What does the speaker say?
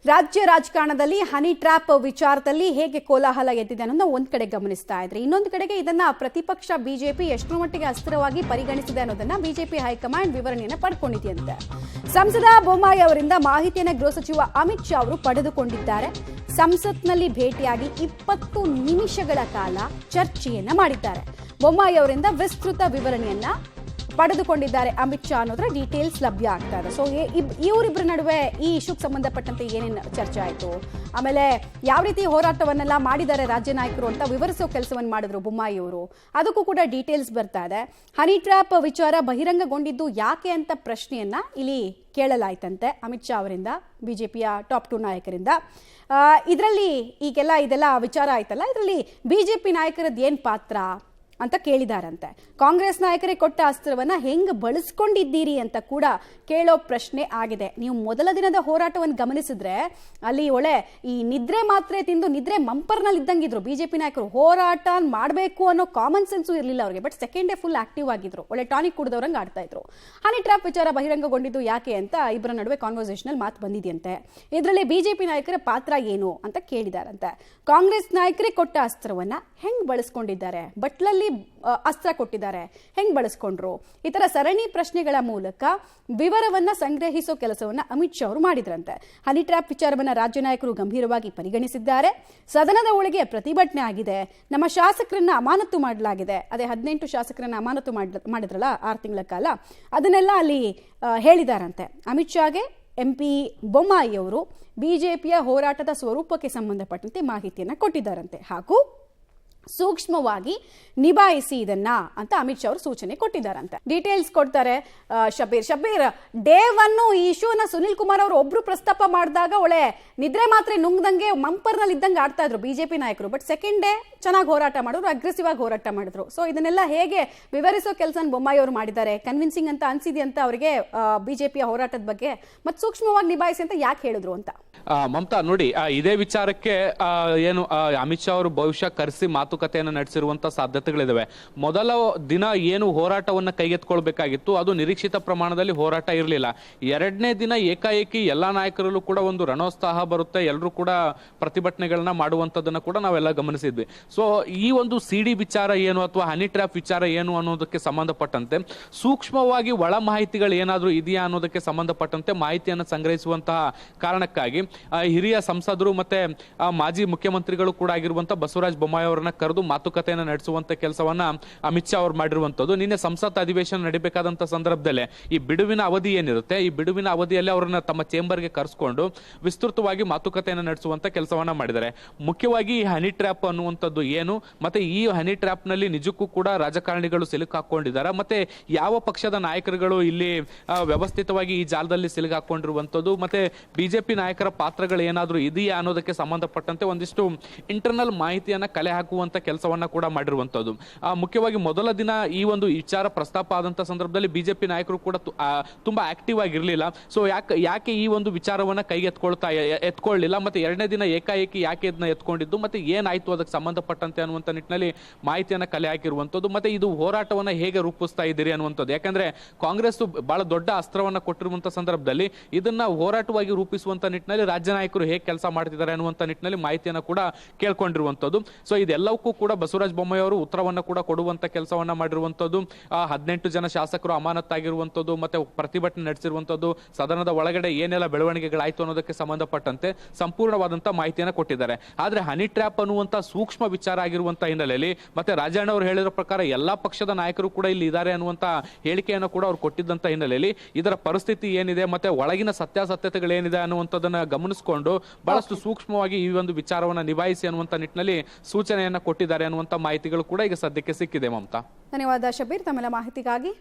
ರಾಜ್ಯ ರಾಜಕಾರಣದಲ್ಲಿ honey trap ವಿಚಾರದಲ್ಲಿ ಹೇಗೆ ಕೋಲಾಹಲ ಎದ್ದಿದೆ ಅನ್ನೋದನ್ನ ಒಂದ್ ಕಡೆ ಗಮನಿಸ್ತಾ ಇದ್ರೆ, ಇನ್ನೊಂದು ಕಡೆಗೆ ಇದನ್ನ ಪ್ರತಿಪಕ್ಷ ಬಿಜೆಪಿ ಎಷ್ಟರ ಮಟ್ಟಿಗೆ ಅಸ್ತ್ರವಾಗಿ ಪರಿಗಣಿಸಿದೆ ಅನ್ನೋದನ್ನ ಬಿಜೆಪಿ ಹೈಕಮಾಂಡ್ ವಿವರಣೆಯನ್ನ ಪಡ್ಕೊಂಡಿದೆಯಂತೆ. ಸಂಸದ ಬೊಮ್ಮಾಯಿ ಅವರಿಂದ ಮಾಹಿತಿಯನ್ನ ಗೃಹ ಸಚಿವ ಅಮಿತ್ ಶಾ ಅವರು ಪಡೆದುಕೊಂಡಿದ್ದಾರೆ. ಸಂಸತ್ನಲ್ಲಿ ಭೇಟಿಯಾಗಿ 20 ನಿಮಿಷಗಳ ಕಾಲ ಚರ್ಚೆಯನ್ನ ಮಾಡಿದ್ದಾರೆ. ಬೊಮ್ಮಾಯಿ ಅವರಿಂದ ವಿಸ್ತೃತ ವಿವರಣೆಯನ್ನ ಪಡೆದುಕೊಂಡಿದ್ದಾರೆ ಅಮಿತ್ ಶಾ ಅನ್ನೋದ್ರ ಡೀಟೇಲ್ಸ್ ಲಭ್ಯ ಆಗ್ತಾ ಇದೆ. ಸೊ ಇವರಿಬ್ಬರ ನಡುವೆ ಈ ಇಶ್ಯೂಗೆ ಸಂಬಂಧಪಟ್ಟಂತೆ ಏನೇನು ಚರ್ಚೆ ಆಯಿತು, ಆಮೇಲೆ ಯಾವ ರೀತಿ ಹೋರಾಟವನ್ನೆಲ್ಲ ಮಾಡಿದ್ದಾರೆ ರಾಜ್ಯ ನಾಯಕರು ಅಂತ ವಿವರಿಸೋ ಕೆಲಸವನ್ನು ಮಾಡಿದ್ರು ಬೊಮ್ಮಾಯಿ ಅವರು, ಅದಕ್ಕೂ ಕೂಡ ಡೀಟೇಲ್ಸ್ ಬರ್ತಾ ಇದೆ. ಹನಿ ಟ್ರ್ಯಾಪ್ ವಿಚಾರ ಬಹಿರಂಗಗೊಂಡಿದ್ದು ಯಾಕೆ ಅಂತ ಪ್ರಶ್ನೆಯನ್ನ ಇಲ್ಲಿ ಕೇಳಲಾಯ್ತಂತೆ ಅಮಿತ್ ಶಾ ಅವರಿಂದ, ಬಿಜೆಪಿಯ ಟಾಪ್ 2 ನಾಯಕರಿಂದ. ಇದರಲ್ಲಿ ಇದೆಲ್ಲ ವಿಚಾರ ಆಯ್ತಲ್ಲ, ಇದರಲ್ಲಿ ಬಿಜೆಪಿ ನಾಯಕರದ್ದು ಏನ್ ಪಾತ್ರ ಅಂತ ಕೇಳಿದಾರಂತೆ. ಕಾಂಗ್ರೆಸ್ ನಾಯಕರೇ ಕೊಟ್ಟ ಅಸ್ತ್ರವನ್ನ ಹೆಂಗ್ ಬಳಸ್ಕೊಂಡಿದ್ದೀರಿ ಅಂತ ಕೂಡ ಕೇಳೋ ಪ್ರಶ್ನೆ ಆಗಿದೆ. ನೀವು ಮೊದಲ ದಿನದ ಹೋರಾಟವನ್ನು ಗಮನಿಸಿದ್ರೆ ಅಲ್ಲಿ ಈ ನಿದ್ರೆ ಮಾತ್ರೆ ತಿಂದು ನಿದ್ರೆ ಮಂಪರ್ನಲ್ಲಿ ಇದ್ದಂಗಿದ್ರು ಬಿಜೆಪಿ ನಾಯಕರು. ಹೋರಾಟ ಮಾಡಬೇಕು ಅನ್ನೋ ಕಾಮನ್ ಸೆನ್ಸು ಇರಲಿಲ್ಲ ಅವರಿಗೆ. But second day full active ಆಗಿದ್ರು, ಟಾನಿಕ್ ಕುಡಿದವ್ರಂಗೆ ಆಡ್ತಾ ಇದ್ರು. ಹನಿ ಟ್ರ್ಯಾಪ್ ವಿಚಾರ ಬಹಿರಂಗಗೊಂಡಿದ್ದು ಯಾಕೆ ಅಂತ ಇಬ್ಬರ ನಡುವೆ ಕಾನ್ವರ್ಸೇಷನ್ ಮಾತು ಬಂದಿದೆಯಂತೆ. ಇದರಲ್ಲಿ ಬಿಜೆಪಿ ನಾಯಕರ ಪಾತ್ರ ಏನು ಅಂತ ಕೇಳಿದಾರಂತೆ. ಕಾಂಗ್ರೆಸ್ ನಾಯಕರೇ ಕೊಟ್ಟ ಅಸ್ತ್ರವನ್ನ ಹೆಂಗ್ ಬಳಸ್ಕೊಂಡಿದ್ದಾರೆ, ಬಟ್ಲಲ್ಲಿ ಅಸ್ತ್ರ ಕೊಟ್ಟಿದ್ದಾರೆ, ಹೆಂಗ್ ಬಳಸ್ಕೊಂಡ್ರು, ಈ ತರ ಸರಣಿ ಪ್ರಶ್ನೆಗಳ ಮೂಲಕ ವಿವರವನ್ನ ಸಂಗ್ರಹಿಸೋ ಕೆಲಸವನ್ನ ಅಮಿತ್ ಶಾ ಅವರು ಮಾಡಿದ್ರಂತೆ. ಹನಿ ಟ್ರ್ಯಾಪ್ ವಿಚಾರವನ್ನ ರಾಜ್ಯ ನಾಯಕರು ಗಂಭೀರವಾಗಿ ಪರಿಗಣಿಸಿದ್ದಾರೆ. ಸದನದ ಒಳಗೆ ಪ್ರತಿಭಟನೆ ಆಗಿದೆ, ನಮ್ಮ ಶಾಸಕರನ್ನ ಅಮಾನತು ಮಾಡಲಾಗಿದೆ. ಅದೇ 18 ಶಾಸಕರನ್ನ ಅಮಾನತು ಮಾಡಿದ್ರಲ್ಲ 6 ತಿಂಗಳ ಕಾಲ, ಅದನ್ನೆಲ್ಲ ಅಲ್ಲಿ ಹೇಳಿದಾರಂತೆ. ಅಮಿತ್ ಶಾಗೆ ಎಂಪಿ ಬೊಮ್ಮಾಯಿ ಅವರು ಬಿಜೆಪಿಯ ಹೋರಾಟದ ಸ್ವರೂಪಕ್ಕೆ ಸಂಬಂಧಪಟ್ಟಂತೆ ಮಾಹಿತಿಯನ್ನ ಕೊಟ್ಟಿದ್ದಾರಂತೆ, ಹಾಗೂ ಸೂಕ್ಷ್ಮವಾಗಿ ನಿಭಾಯಿಸಿ ಇದನ್ನ ಅಂತ ಅಮಿತ್ ಶಾ ಅವರು ಸೂಚನೆ ಕೊಟ್ಟಿದ್ದಾರಂತೆ. ಡೀಟೇಲ್ಸ್ ಕೊಡ್ತಾರೆ ಶಬೀರ್. ಡೇ 1 ಈ ಇಶ್ಯೂನ ಸುನಿಲ್ ಕುಮಾರ್ ಅವರು ಒಬ್ರು ಪ್ರಸ್ತಾಪ ಮಾಡಿದಾಗ ನಿದ್ರೆ ಮಾತ್ರೆ ನುಂಗ್ದಂಗೆ ಮಂಪರ್ನಲ್ಲಿ ಇದ್ದಂಗೆ ಆಡ್ತಾ ಇದ್ರು ಬಿಜೆಪಿ ನಾಯಕರು. ಬಟ್ ಸೆಕೆಂಡ್ ಡೇ ಚೆನ್ನಾಗಿ ಹೋರಾಟ ಮಾಡಿದ್ರು, ಅಗ್ರೆಸಿವ್ ಆಗಿ ಹೋರಾಟ ಮಾಡಿದ್ರು. ಸೊ ಇದನ್ನೆಲ್ಲ ಹೇಗೆ ವಿವರಿಸೋ ಕೆಲಸ ಬೊಮ್ಮಾಯಿ ಅವರು ಮಾಡಿದ್ದಾರೆ, ಕನ್ವಿನ್ಸಿಂಗ್ ಅಂತ ಅನ್ಸಿದೆ ಅಂತ ಅವರಿಗೆ ಬಿಜೆಪಿಯ ಹೋರಾಟದ ಬಗ್ಗೆ, ಮತ್ತೆ ಸೂಕ್ಷ್ಮವಾಗಿ ನಿಭಾಯಿಸಿ ಅಂತ ಯಾಕೆ ಹೇಳಿದ್ರು ಅಂತ. ಮಮತಾ ನೋಡಿ, ಇದೇ ವಿಚಾರಕ್ಕೆ ಏನು ಅಮಿತ್ ಶಾ ಅವರು ಬಹುಶಃ ಕರೆಸಿ ಮಾತುಕತೆಯನ್ನು ನಡೆಸಿರುವಂತಹ ಸಾಧ್ಯತೆಗಳಿದಾವೆ. ಮೊದಲ ದಿನ ಏನು ಹೋರಾಟವನ್ನ ಕೈಗೆತ್ಕೊಳ್ಬೇಕಾಗಿತ್ತು ಅದು ನಿರೀಕ್ಷಿತ ಪ್ರಮಾಣದಲ್ಲಿ ಹೋರಾಟ ಇರಲಿಲ್ಲ. 2ನೇ ದಿನ ಏಕಾಏಕಿ ಎಲ್ಲಾ ನಾಯಕರಲ್ಲೂ ಕೂಡ ಒಂದು ರಣೋತ್ಸಾಹ ಬರುತ್ತೆ, ಎಲ್ಲರೂ ಕೂಡ ಪ್ರತಿಭಟನೆಗಳನ್ನ ಮಾಡುವಂತದನ್ನ ಕೂಡ ನಾವೆಲ್ಲ ಗಮನಿಸಿದ್ವಿ. ಸೊ ಈ ಒಂದು ಸಿಡಿ ವಿಚಾರ ಏನು ಅಥವಾ ಹನಿ ಟ್ರ್ಯಾಪ್ ವಿಚಾರ ಏನು ಅನ್ನೋದಕ್ಕೆ ಸಂಬಂಧಪಟ್ಟಂತೆ ಸೂಕ್ಷ್ಮವಾಗಿ ಒಳ ಮಾಹಿತಿಗಳು ಏನಾದ್ರೂ ಇದೆಯಾ ಅನ್ನೋದಕ್ಕೆ ಸಂಬಂಧಪಟ್ಟಂತೆ ಮಾಹಿತಿಯನ್ನು ಸಂಗ್ರಹಿಸುವಂತಹ ಕಾರಣಕ್ಕಾಗಿ ಹಿರಿಯ ಸಂಸದರು ಮತ್ತೆ ಮಾಜಿ ಮುಖ್ಯಮಂತ್ರಿಗಳು ಕೂಡ ಆಗಿರುವಂತಹ ಬಸವರಾಜ ಬೊಮ್ಮಾಯಿ ಅವರನ್ನ ಕರೆದು ಮಾತುಕತೆಯನ್ನು ನಡೆಸುವಂತ ಕೆಲಸವನ್ನ ಅಮಿತ್ ಶಾ ಅವರು ಮಾಡಿರುವಂತದ್ದು. ನಿನ್ನೆ ಸಂಸತ್ ಅಧಿವೇಶನ ನಡೀಬೇಕಾದಂತ ಸಂದರ್ಭದಲ್ಲೇ ಈ ಬಿಡುವಿನ ಅವಧಿ ಏನಿರುತ್ತೆ, ಈ ಬಿಡುವಿನ ಅವಧಿಯಲ್ಲಿ ಅವರನ್ನ ತಮ್ಮ ಚೇಂಬರ್ಗೆ ಕರೆಸ್ಕೊಂಡು ವಿಸ್ತೃತವಾಗಿ ಮಾತುಕತೆಯನ್ನು ನಡೆಸುವಂತ ಕೆಲಸವನ್ನ ಮಾಡಿದ್ದಾರೆ. ಮುಖ್ಯವಾಗಿ ಈ ಹನಿ ಟ್ರ್ಯಾಪ್ ಅನ್ನುವಂಥದ್ದು ಏನು, ಮತ್ತೆ ಈ ಹನಿ ಟ್ರ್ಯಾಪ್ ನಲ್ಲಿ ನಿಜಕ್ಕೂ ಕೂಡ ರಾಜಕಾರಣಿಗಳು ಸಿಲುಕಾಕೊಂಡಿದ್ದಾರೆ, ಮತ್ತೆ ಯಾವ ಪಕ್ಷದ ನಾಯಕರುಗಳು ಇಲ್ಲಿ ವ್ಯವಸ್ಥಿತವಾಗಿ ಈ ಜಾಲದಲ್ಲಿ ಸಿಲುಕಾಕೊಂಡಿರುವಂತದ್ದು, ಮತ್ತೆ ಬಿಜೆಪಿ ನಾಯಕರ ಪಾತ್ರಗಳು ಏನಾದ್ರೂ ಇದೆಯಾ ಅನ್ನೋದಕ್ಕೆ ಸಂಬಂಧಪಟ್ಟಂತೆ ಒಂದಿಷ್ಟು ಇಂಟರ್ನಲ್ ಮಾಹಿತಿಯನ್ನ ಕಲೆ ಹಾಕುವಂತ ಕೆಲಸವನ್ನ ಕೂಡ ಮಾಡಿರುವಂತದ್ದು. ಮುಖ್ಯವಾಗಿ ಮೊದಲ ದಿನ ಈ ಒಂದು ವಿಚಾರ ಪ್ರಸ್ತಾಪ ಆದಂತ ಸಂದರ್ಭದಲ್ಲಿ ಬಿಜೆಪಿ ನಾಯಕರು ಕೂಡ ತುಂಬಾ ಆಕ್ಟಿವ್ ಆಗಿರ್ಲಿಲ್ಲ. ಸೊ ಯಾಕೆ ಈ ಒಂದು ವಿಚಾರವನ್ನ ಎತ್ಕೊಳ್ಳಿಲ್ಲ, ಮತ್ತೆ 2ನೇ ದಿನ ಏಕಾಏಕಿ ಯಾಕೆ ಇದನ್ನ ಎತ್ಕೊಂಡಿದ್ದು, ಮತ್ತೆ ಏನಾಯ್ತು ಅದಕ್ಕೆ ಸಂಬಂಧಪಟ್ಟಂತೆ ಅನ್ನುವಂತ ನಿಟ್ಟಿನಲ್ಲಿ ಮಾಹಿತಿಯನ್ನ ಕಲೆ ಹಾಕಿರುವಂತದ್ದು. ಮತ್ತೆ ಇದು ಹೋರಾಟವನ್ನ ಹೇಗೆ ರೂಪಿಸ್ತಾ ಇದ್ದೀರಿ ಅನ್ನುವಂಥದ್ದು. ಯಾಕಂದ್ರೆ ಕಾಂಗ್ರೆಸ್ ಬಹಳ ದೊಡ್ಡ ಅಸ್ತ್ರವನ್ನ ಕೊಟ್ಟಿರುವಂತಹ ಸಂದರ್ಭದಲ್ಲಿ ಇದನ್ನ ಹೋರಾಟವಾಗಿ ರೂಪಿಸುವಂತ ನಿಟ್ಟಿನಲ್ಲಿ ರಾಜ್ಯ ನಾಯಕರು ಹೇಗೆ ಕೆಲಸ ಮಾಡ್ತಿದ್ದಾರೆ ಅನ್ನುವಂತ ನಿಟ್ಟಿನಲ್ಲಿ ಮಾಹಿತಿಯನ್ನ ಕೂಡ ಕೇಳ್ಕೊಂಡಿರುವಂತದ್ದು. ಸೊ ಇದೆಲ್ಲವಕ್ಕೂ ಕೂಡ ಬಸವರಾಜ ಬೊಮ್ಮಾಯಿ ಅವರು ಉತ್ತರವನ್ನ ಕೂಡ ಕೊಡುವಂತ ಕೆಲಸವನ್ನ ಮಾಡಿರುವಂತದ್ದು. 18 ಜನ ಶಾಸಕರು ಅಮಾನತ್ತಾಗಿರುವಂತದ್ದು, ಮತ್ತೆ ಪ್ರತಿಭಟನೆ ನಡೆಸಿರುವಂತದ್ದು, ಸದನದ ಒಳಗಡೆ ಏನೆಲ್ಲ ಬೆಳವಣಿಗೆಗಳಾಯ್ತು ಅನ್ನೋದಕ್ಕೆ ಸಂಬಂಧಪಟ್ಟಂತೆ ಸಂಪೂರ್ಣವಾದಂತ ಮಾಹಿತಿಯನ್ನ ಕೊಟ್ಟಿದ್ದಾರೆ. ಆದ್ರೆ ಹನಿ ಟ್ರ್ಯಾಪ್ ಅನ್ನುವಂತ ಸೂಕ್ಷ್ಮ ವಿಚಾರ ಆಗಿರುವಂತ ಹಿನ್ನೆಲೆಯಲ್ಲಿ ಮತ್ತೆ ರಾಜಣ್ಣ ಅವರು ಹೇಳಿರೋ ಪ್ರಕಾರ ಎಲ್ಲಾ ಪಕ್ಷದ ನಾಯಕರು ಕೂಡ ಇಲ್ಲಿ ಇದ್ದಾರೆ ಅನ್ನುವಂತ ಹೇಳಿಕೆಯನ್ನು ಕೂಡ ಅವ್ರು ಕೊಟ್ಟಿದ್ದಂತ ಹಿನ್ನೆಲೆಯಲ್ಲಿ ಇದರ ಪರಿಸ್ಥಿತಿ ಏನಿದೆ ಮತ್ತೆ ಒಳಗಿನ ಸತ್ಯಾಸತ್ಯತೆಗಳೇನಿದೆ ಅನ್ನುವಂಥದ್ದನ್ನ ಗಮನಿಸಿಕೊಂಡು ಬಹಳಷ್ಟು ಸೂಕ್ಷ್ಮವಾಗಿ ಈ ಒಂದು ವಿಚಾರವನ್ನ ನಿಭಾಯಿಸಿ ಅನ್ನುವಂತ ನಿಟ್ಟಿನಲ್ಲಿ ಸೂಚನೆಯನ್ನ ಕೊಟ್ಟಿದ್ದಾರೆ ಅನ್ನುವಂತ ಮಾಹಿತಿಗಳು ಕೂಡ ಈಗ ಸದ್ಯಕ್ಕೆ ಸಿಕ್ಕಿದೆ. ಮಮತಾ, ಧನ್ಯವಾದ ಶಬೀರ್ ತಮ್ಮೆಲ್ಲ ಮಾಹಿತಿಗಾಗಿ.